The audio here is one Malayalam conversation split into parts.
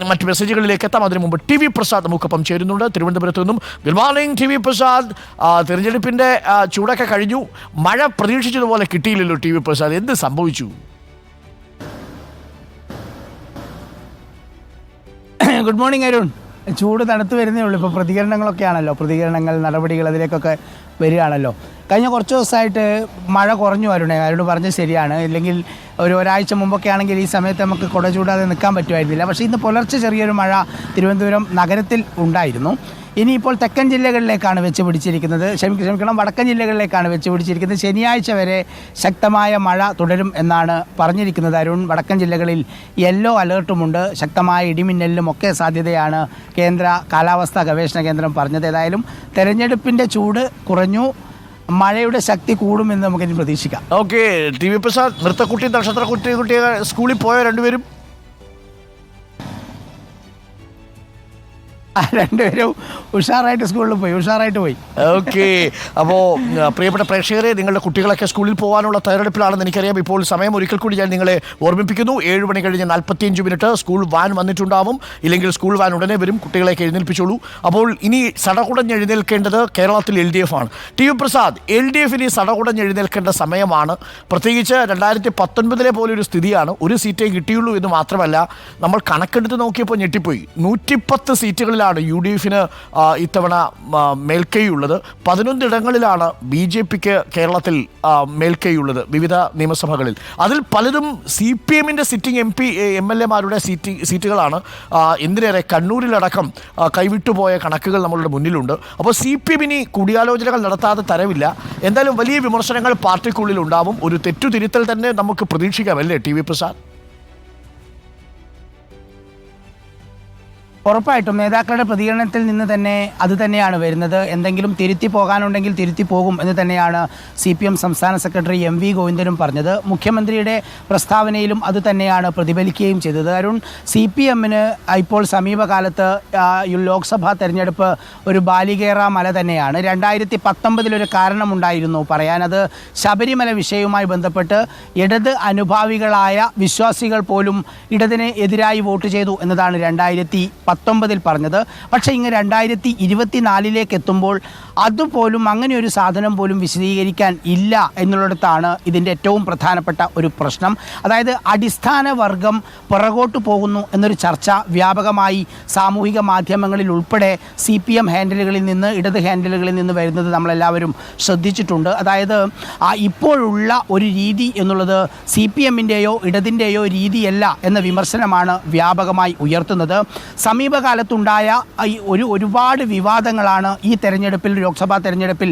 മറ്റ് മെസ്സേജുകളിലേക്ക് എത്താം. അതിനു മുമ്പ് ടി വി പ്രസാദ് നമുക്കൊപ്പം ചേരുന്നുണ്ട് തിരുവനന്തപുരത്ത് നിന്നും. Good morning T V Prasad. തിരഞ്ഞെടുപ്പിൻ്റെ ചൂടൊക്കെ കഴിഞ്ഞു, മഴ പ്രതീക്ഷിച്ചതുപോലെ കിട്ടിയില്ലല്ലോ ടി വി പ്രസാദ്, എന്ത് സംഭവിച്ചു? Good morning Arun. ചൂട് തണുത്ത് വരുന്നേ ഉള്ളൂ. ഇപ്പോൾ പ്രതികരണങ്ങളൊക്കെ ആണല്ലോ, പ്രതികരണങ്ങൾ, നടപടികൾ അതിലേക്കൊക്കെ വരികയാണല്ലോ. കഴിഞ്ഞ കുറച്ച് ദിവസമായിട്ട് മഴ കുറഞ്ഞു അരുണേ. അരുൺ പറഞ്ഞത് ശരിയാണ്. ഇല്ലെങ്കിൽ ഒരാഴ്ച മുമ്പൊക്കെ ആണെങ്കിൽ ഈ സമയത്ത് നമുക്ക് കുട ചൂടാതെ നിൽക്കാൻ പറ്റുമായിരുന്നില്ല. പക്ഷേ ഇന്ന് പുലർച്ചെ ചെറിയൊരു മഴ തിരുവനന്തപുരം നഗരത്തിൽ ഉണ്ടായിരുന്നു. ഇനിയിപ്പോൾ തെക്കൻ ജില്ലകളിലേക്കാണ് വെച്ച് പിടിച്ചിരിക്കുന്നത്, വടക്കൻ ജില്ലകളിലേക്കാണ് വെച്ച് പിടിച്ചിരിക്കുന്നത്. ശനിയാഴ്ച വരെ ശക്തമായ മഴ തുടരും എന്നാണ് പറഞ്ഞിരിക്കുന്നത് അരുൺ. വടക്കൻ ജില്ലകളിൽ യെല്ലോ അലേർട്ടുമുണ്ട്. ശക്തമായ ഇടിമിന്നലിനും ഒക്കെ സാധ്യതയാണ് കേന്ദ്ര കാലാവസ്ഥാ ഗവേഷണ കേന്ദ്രം പറഞ്ഞത്. ഏതായാലും തെരഞ്ഞെടുപ്പിൻ്റെ ചൂട് കുറഞ്ഞു, മഴയുടെ ശക്തി കൂടുമെന്ന് നമുക്കിനി പ്രതീക്ഷിക്കാം. ഓക്കെ ടി വി പ്രസാദ്, നൃത്തക്കുട്ടി നക്ഷത്രക്കുട്ടി സ്കൂളിൽ പോയ രണ്ടുപേരും രണ്ടുപേരും ഉഷാറായിട്ട് സ്കൂളിൽ പോയി, ഉഷാറായിട്ട് പോയി. ഓക്കെ, അപ്പോൾ പ്രിയപ്പെട്ട പ്രേക്ഷകരെ, നിങ്ങളുടെ കുട്ടികളൊക്കെ സ്കൂളിൽ പോകാനുള്ള തയ്യാറെടുപ്പിലാണെന്ന് എനിക്കറിയാം. ഇപ്പോൾ സമയം ഒരിക്കൽ കൂടി ഞാൻ നിങ്ങളെ ഓർമ്മിപ്പിക്കുന്നു. 7 മണി കഴിഞ്ഞ് 45 മിനിറ്റ് സ്കൂൾ വാൻ വന്നിട്ടുണ്ടാവും. ഇല്ലെങ്കിൽ സ്കൂൾ വാൻ ഉടനെ വരും. കുട്ടികളെയൊക്കെ എഴുന്നേൽപ്പിച്ചോളൂ. അപ്പോൾ ഇനി സടകുടഞ്ഞ് എഴുന്നേൽക്കേണ്ടത് കേരളത്തിൽ LDF ആണ്. ടി വി പ്രസാദ്, LDF ഇനി സടകുടഞ്ഞ് എഴുന്നേൽക്കേണ്ട സമയമാണ്. പ്രത്യേകിച്ച് 2019 പോലെ ഒരു സ്ഥിതിയാണ്. ഒരു സീറ്റേ കിട്ടിയുള്ളൂ എന്ന് മാത്രമല്ല, നമ്മൾ കണക്കെടുത്ത് നോക്കിയപ്പോൾ ഞെട്ടിപ്പോയി. 110 സീറ്റുകളിൽ UDF ഇത്തവണ മേൽക്കൈയുള്ളത്. 11 ഇടങ്ങളിലാണ് BJPക്ക് കേരളത്തിൽ മേൽക്കൈയുള്ളത്, വിവിധ നിയമസഭകളിൽ. അതിൽ പലതും CPM സിറ്റിംഗ് MLA-മാരുടെ സീറ്റുകളാണ്. എന്തിനേറെ കണ്ണൂരിലടക്കം കൈവിട്ടുപോയ കണക്കുകൾ നമ്മളുടെ മുന്നിലുണ്ട്. അപ്പോൾ CPM ഇനി കൂടിയാലോചനകൾ നടത്താതെ തരവില്ല. എന്തായാലും വലിയ വിമർശനങ്ങൾ പാർട്ടിക്കുള്ളിൽ ഉണ്ടാവും. ഒരു തെറ്റുതിരുത്തൽ തന്നെ നമുക്ക് പ്രതീക്ഷിക്കാം, അല്ലേ ടി വി പ്രസാദ്? ഉറപ്പായിട്ടും നേതാക്കളുടെ പ്രതികരണത്തിൽ നിന്ന് തന്നെ അത് തന്നെയാണ് വരുന്നത്. എന്തെങ്കിലും തിരുത്തി പോകാനുണ്ടെങ്കിൽ തിരുത്തി പോകും എന്ന് തന്നെയാണ് CPM സംസ്ഥാന സെക്രട്ടറി MV ഗോവിന്ദനും പറഞ്ഞത്. മുഖ്യമന്ത്രിയുടെ പ്രസ്താവനയിലും അത് തന്നെയാണ് പ്രതിഫലിക്കുകയും ചെയ്തത്. അരുൺ, CPM-ന് ഇപ്പോൾ സമീപകാലത്ത് ലോക്സഭാ തെരഞ്ഞെടുപ്പ് ഒരു ബാലികേറ മല തന്നെയാണ്. 2019 കാരണമുണ്ടായിരുന്നു പറയാനത്. ശബരിമല വിഷയവുമായി ബന്ധപ്പെട്ട് ഇടത് അനുഭാവികളായ വിശ്വാസികൾ പോലും ഇടതിന് എതിരായി വോട്ട് ചെയ്തു എന്നതാണ് 2019 പറഞ്ഞത്. പക്ഷേ ഇങ്ങ് 2024 എത്തുമ്പോൾ അതുപോലും അങ്ങനെ ഒരു സാധനം പോലും വിശദീകരിക്കാൻ ഇല്ല എന്നുള്ളിടത്താണ് ഇതിൻ്റെ ഏറ്റവും പ്രധാനപ്പെട്ട ഒരു പ്രശ്നം. അതായത് അടിസ്ഥാന വർഗം പുറകോട്ട് പോകുന്നു എന്നൊരു ചർച്ച വ്യാപകമായി സാമൂഹിക മാധ്യമങ്ങളിൽ ഉൾപ്പെടെ CPM ഹാൻഡിലുകളിൽ നിന്ന്, ഇടത് ഹാൻഡിലുകളിൽ നിന്ന് വരുന്നത് നമ്മളെല്ലാവരും ശ്രദ്ധിച്ചിട്ടുണ്ട്. അതായത് ഇപ്പോഴുള്ള ഒരു രീതി എന്നുള്ളത് CPM-ൻ്റെയോ ഇടതിൻ്റെയോ രീതിയല്ല എന്ന വിമർശനമാണ് വ്യാപകമായി ഉയർത്തുന്നത്. സമീപകാലത്തുണ്ടായ ഒരുപാട് വിവാദങ്ങളാണ് ഈ തെരഞ്ഞെടുപ്പിൽ, ലോക്സഭാ തെരഞ്ഞെടുപ്പിൽ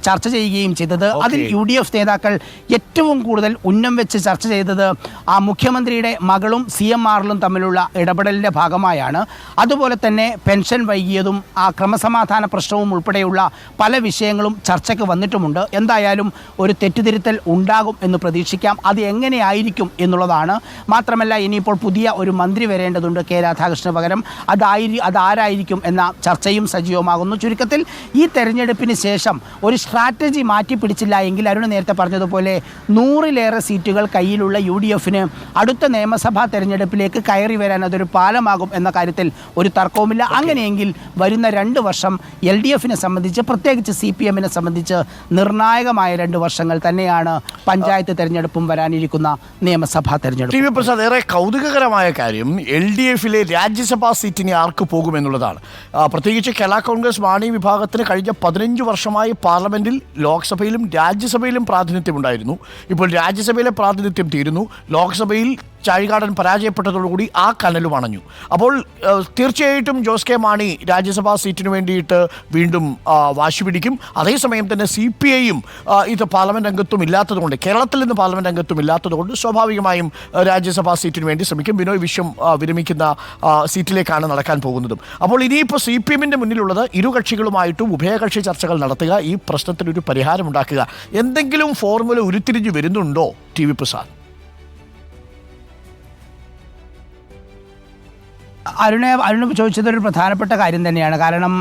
ചർച്ച ചെയ്യുകയും ചെയ്തത്. അതിൽ UDF നേതാക്കൾ ഏറ്റവും കൂടുതൽ ഉന്നം വെച്ച് ചർച്ച ചെയ്തത് ആ മുഖ്യമന്ത്രിയുടെ മകളും CMR-ലും തമ്മിലുള്ള ഇടപെടലിൻ്റെ ഭാഗമായാണ്. അതുപോലെ തന്നെ പെൻഷൻ വൈകിയതും ആ ക്രമസമാധാന പ്രശ്നവും ഉൾപ്പെടെയുള്ള പല വിഷയങ്ങളും ചർച്ചയ്ക്ക് വന്നിട്ടുമുണ്ട്. എന്തായാലും ഒരു തെറ്റുതിരുത്തൽ ഉണ്ടാകും എന്ന് പ്രതീക്ഷിക്കാം. അത് എങ്ങനെയായിരിക്കും എന്നുള്ളതാണ്. മാത്രമല്ല, ഇനിയിപ്പോൾ പുതിയ ഒരു മന്ത്രി വരേണ്ടതുണ്ട് K രാധാകൃഷ്ണന് പകരം. അതാരായിരിക്കും എന്ന ചർച്ചയും സജീവമാകുന്നു. ചുരുക്കത്തിൽ ഈ തെരഞ്ഞെടുപ്പിന് ശേഷം ഒരു സ്ട്രാറ്റജി മാറ്റി പിടിച്ചില്ല എങ്കിൽ അരുൺ നേരത്തെ പറഞ്ഞതുപോലെ 100-ലേറെ സീറ്റുകൾ കയ്യിലുള്ള UDF-ന് അടുത്ത നിയമസഭാ തെരഞ്ഞെടുപ്പിലേക്ക് കയറി വരാൻ അതൊരു പാലമാകും എന്ന കാര്യത്തിൽ ഒരു തർക്കവുമില്ല. അങ്ങനെയെങ്കിൽ വരുന്ന 2 വർഷം LDF-നെ സംബന്ധിച്ച്, പ്രത്യേകിച്ച് CPM-നെ സംബന്ധിച്ച് നിർണായകമായ 2 വർഷങ്ങൾ തന്നെയാണ് പഞ്ചായത്ത് തെരഞ്ഞെടുപ്പും വരാനിരിക്കുന്ന നിയമസഭാ തെരഞ്ഞെടുപ്പ്. ടി വി പ്രസാദ്, ഏറെ കൗതുകകരമായ കാര്യം LDF-ലെ രാജ്യസഭാ സീറ്റിന് ആർക്ക് പോകുമെന്നുള്ളതാണ്. പ്രത്യേകിച്ച് കേരള കോൺഗ്രസ് മാണി വിഭാഗത്തിന് കഴിഞ്ഞ 15 വർഷമായി പാർലമെൻറ്റിൽ, ലോക്സഭയിലും രാജ്യസഭയിലും പ്രാതിനിധ്യമുണ്ടായിരുന്നു. ഇപ്പോൾ രാജ്യസഭയിലെ പ്രാതിനിധ്യം തീരുന്നു. ലോക്സഭയിൽ ചാഴികാടൻ പരാജയപ്പെട്ടതോടുകൂടി ആ കനലും അണഞ്ഞു. അപ്പോൾ തീർച്ചയായിട്ടും ജോസ് കെ മാണി രാജ്യസഭാ സീറ്റിന് വേണ്ടിയിട്ട് വീണ്ടും വാശി പിടിക്കും. അതേസമയം തന്നെ CPI-യും ഇത് പാർലമെൻറ്റ് അംഗത്വം ഇല്ലാത്തതുകൊണ്ട്, കേരളത്തിൽ നിന്ന് പാർലമെൻറ്റ് അംഗത്വം ഇല്ലാത്തതുകൊണ്ട് സ്വാഭാവികമായും രാജ്യസഭാ സീറ്റിന് വേണ്ടി ശ്രമിക്കും. ബിനോയ് വിശ്വം വിരമിക്കുന്ന സീറ്റിലേക്കാണ് നടക്കാൻ പോകുന്നതും. അപ്പോൾ ഇനിയിപ്പോൾ CPM-ൻ്റെ മുന്നിലുള്ളത് ഇരു കക്ഷികളുമായിട്ടും ഉഭയകക്ഷി ചർച്ചകൾ നടത്തുക, ഈ പ്രശ്നത്തിനൊരു പരിഹാരമുണ്ടാക്കുക. എന്തെങ്കിലും ഫോർമുല ഉരുത്തിരിഞ്ഞു വരുന്നുണ്ടോ ടി വി പ്രസാദ്? അരുണ് ചോദിച്ചതൊരു പ്രധാനപ്പെട്ട കാര്യം തന്നെയാണ്. കാരണം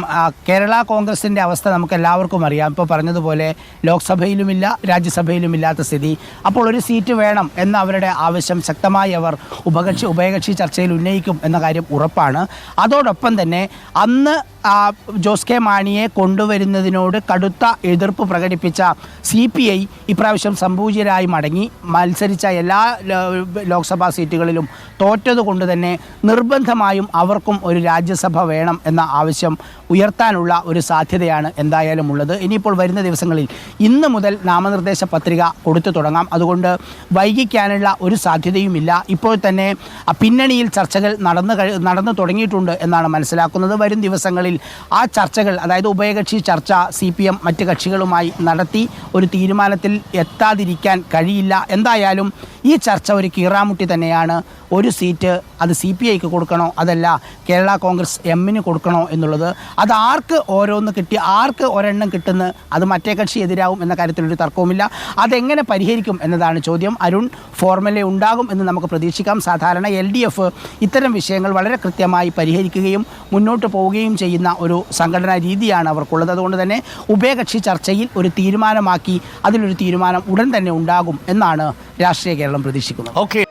കേരള കോൺഗ്രസിൻ്റെ അവസ്ഥ നമുക്ക് എല്ലാവർക്കും അറിയാം. ഇപ്പോൾ പറഞ്ഞതുപോലെ ലോക്സഭയിലുമില്ല രാജ്യസഭയിലും ഇല്ലാത്ത സ്ഥിതി. അപ്പോൾ ഒരു സീറ്റ് വേണം എന്ന അവരുടെ ആവശ്യം ശക്തമായി അവർ ഉഭയകക്ഷി ചർച്ചയിൽ ഉന്നയിക്കും എന്ന കാര്യം ഉറപ്പാണ്. അതോടൊപ്പം തന്നെ അന്ന് ജോസ് കെ മാണിയെ കൊണ്ടുവരുന്നതിനോട് കടുത്ത എതിർപ്പ് പ്രകടിപ്പിച്ച CPI ഇപ്രാവശ്യം സംപൂജ്യരായി മടങ്ങി മത്സരിച്ച എല്ലാ ലോക്സഭാ സീറ്റുകളിലും തോറ്റതുകൊണ്ട് തന്നെ നിർബന്ധമായും അവർക്കും ഒരു രാജ്യസഭ വേണം എന്ന ആവശ്യം ഉയർത്താനുള്ള ഒരു സാധ്യതയാണ് എന്തായാലും ഉള്ളത്. ഇനിയിപ്പോൾ വരുന്ന ദിവസങ്ങളിൽ ഇന്ന് മുതൽ നാമനിർദ്ദേശ പത്രിക കൊടുത്തു തുടങ്ങാം. അതുകൊണ്ട് വൈകിക്കാനുള്ള ഒരു സാധ്യതയുമില്ല. ഇപ്പോൾ തന്നെ പിന്നണിയിൽ ചർച്ചകൾ നടന്നു തുടങ്ങിയിട്ടുണ്ട് എന്നാണ് മനസ്സിലാക്കുന്നത്. വരും ദിവസങ്ങളിൽ ആ ചർച്ചകൾ, അതായത് ഉഭയകക്ഷി ചർച്ച CPM മറ്റ് കക്ഷികളുമായി നടത്തി ഒരു തീരുമാനത്തിൽ എത്താതിരിക്കാൻ കഴിയില്ല. എന്തായാലും ഈ ചർച്ച ഒരു കീറാമുട്ടി തന്നെയാണ്. ഒരു സീറ്റ് അത് CPIക്ക് കൊടുക്കണോ അതല്ല കേരള കോൺഗ്രസ് എമ്മിന് കൊടുക്കണോ എന്നുള്ളത്. അത് ആർക്ക് ഓരോന്ന് കിട്ടി, ആർക്ക് ഒരെണ്ണം കിട്ടുന്ന അത് മറ്റേ കക്ഷി എതിരാവും എന്ന കാര്യത്തിലൊരു തർക്കവുമില്ല. അതെങ്ങനെ പരിഹരിക്കും എന്നതാണ് ചോദ്യം. അരുൺ, ഫോർമുല ഉണ്ടാകും എന്ന് നമുക്ക് പ്രതീക്ഷിക്കാം. സാധാരണ LDF ഇത്തരം വിഷയങ്ങൾ വളരെ കൃത്യമായി പരിഹരിക്കുകയും മുന്നോട്ട് പോവുകയും ചെയ്യുന്ന ഒരു സംഘടനാ രീതിയാണ് അവർക്കുള്ളത്. അതുകൊണ്ട് തന്നെ ഉഭയകക്ഷി ചർച്ചയിൽ ഒരു തീരുമാനമാക്കി അതിലൊരു തീരുമാനം ഉടൻ തന്നെ ഉണ്ടാകും എന്നാണ് രാഷ്ട്രീയ കേരളം പ്രതീക്ഷിക്കുന്നത്. ഓക്കെ.